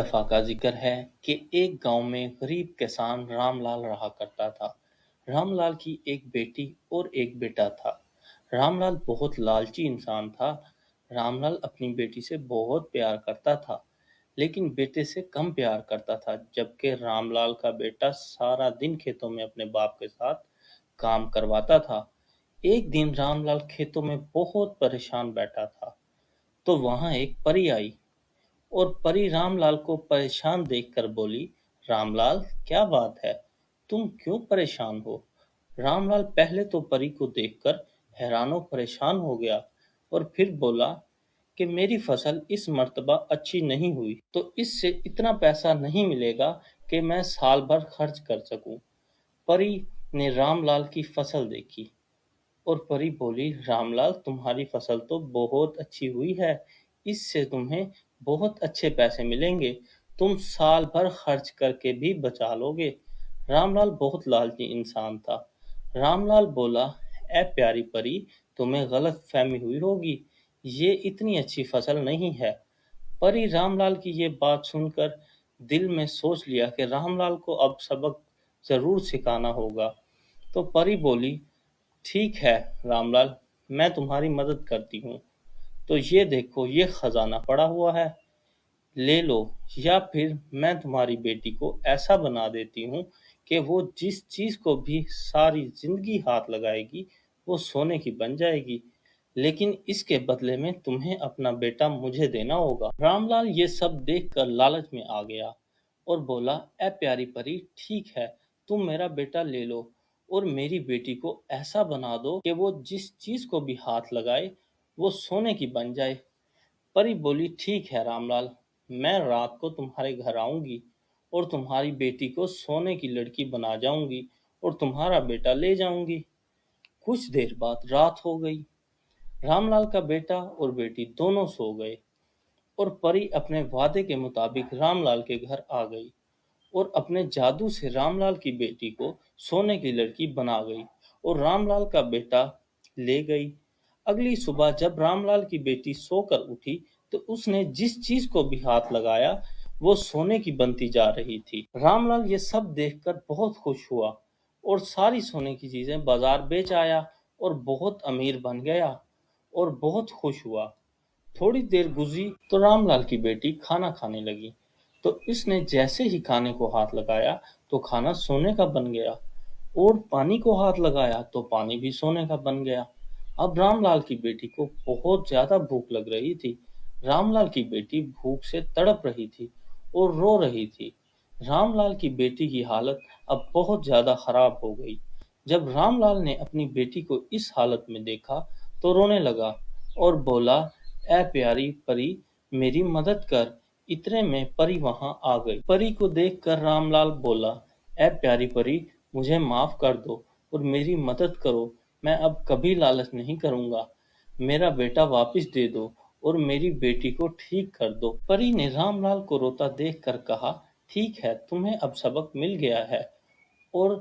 दफा का जिक्र है कि एक गांव में गरीब किसान रामलाल रहा करता था। रामलाल की एक बेटी और एक बेटा था। रामलाल बहुत लालची इंसान था। रामलाल अपनी बेटी से बहुत प्यार करता था, लेकिन बेटे से कम प्यार करता था। जबकि रामलाल का बेटा सारा दिन खेतों में अपने बाप के साथ काम करवाता था। एक दिन रामलाल खेतों में बहुत परेशान बैठा था, तो वहां एक परी आई और परी रामलाल को परेशान देखकर बोली, रामलाल, क्या बात है? तुम क्यों परेशान हो? रामलाल पहले तो परी को देखकर हैरानो परेशान हो गया और फिर बोला कि मेरी फसल इस मर्तबा अच्छी नहीं हुई, तो इससे इतना पैसा नहीं मिलेगा कि मैं साल भर खर्च कर सकूं। परी ने रामलाल की फसल देखी और परी बोली, रामलाल, तुम्हारी फसल तो बहुत अच्छी हुई है। इससे तुम्हें बहुत अच्छे पैसे मिलेंगे। तुम साल भर खर्च करके भी बचा लोगे। रामलाल बहुत लालची इंसान था। रामलाल बोला, ए प्यारी परी, तुम्हें गलत फहमी हुई होगी। ये इतनी अच्छी फसल नहीं है। परी रामलाल की ये बात सुनकर दिल में सोच लिया कि रामलाल को अब सबक जरूर सिखाना होगा। तो परी बोली, ठीक है रामलाल, मैं तुम्हारी मदद करती हूँ। तो ये देखो, ये खजाना पड़ा हुआ है, ले लो। या फिर मैं तुम्हारी बेटी को ऐसा बना देती हूँ कि वो जिस चीज को भी सारी जिंदगी हाथ लगाएगी वो सोने की बन जाएगी। लेकिन इसके बदले में तुम्हें अपना बेटा मुझे देना होगा। रामलाल ये सब देखकर लालच में आ गया और बोला, ए प्यारी परी, ठीक है, तुम मेरा बेटा ले लो और मेरी बेटी को ऐसा बना दो कि वो जिस चीज को भी हाथ लगाए वो सोने की बन जाए। परी बोली, ठीक है रामलाल, मैं रात को तुम्हारे घर आऊंगी और तुम्हारी बेटी को सोने की लड़की बना जाऊंगी और तुम्हारा बेटा ले जाऊंगी। कुछ देर बाद रात हो गई। रामलाल का बेटा और बेटी दोनों सो गए और परी अपने वादे के मुताबिक रामलाल के घर आ गई और अपने जादू से रामलाल की बेटी को सोने की लड़की बना गई और रामलाल का बेटा ले गई। अगली सुबह जब रामलाल की बेटी सोकर उठी, तो उसने जिस चीज को भी हाथ लगाया वो सोने की बनती जा रही थी। रामलाल ये सब देखकर बहुत खुश हुआ और सारी सोने की चीजें बाजार बेच आया और बहुत अमीर बन गया और बहुत खुश हुआ। थोड़ी देर गुजरी तो रामलाल की बेटी खाना खाने लगी। तो इसने जैसे ही खाने को हाथ लगाया तो खाना सोने का बन गया और पानी को हाथ लगाया तो पानी भी सोने का बन गया। अब रामलाल की बेटी को बहुत ज्यादा भूख लग रही थी। रामलाल की बेटी भूख से तड़प रही थी और रो रही थी। रामलाल की बेटी की हालत अब बहुत ज्यादा खराब हो गई। जब रामलाल ने अपनी बेटी को इस हालत में देखा तो रोने लगा और बोला, ए प्यारी परी, मेरी मदद कर। इतने में परी वहां आ गई। परी को देखकर रामलाल बोला, ए प्यारी परी, मुझे माफ कर दो और मेरी मदद करो। मैं अब कभी लालच नहीं करूंगा। मेरा बेटा वापस दे दो और मेरी बेटी को ठीक कर दो। परी ने रामलाल को रोता देखकर कहा, ठीक है, तुम्हें अब सबक मिल गया है। और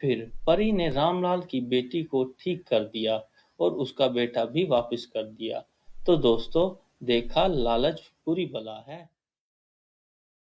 फिर परी ने रामलाल की बेटी को ठीक कर दिया और उसका बेटा भी वापस कर दिया। तो दोस्तों, देखा, लालच बुरी बला है।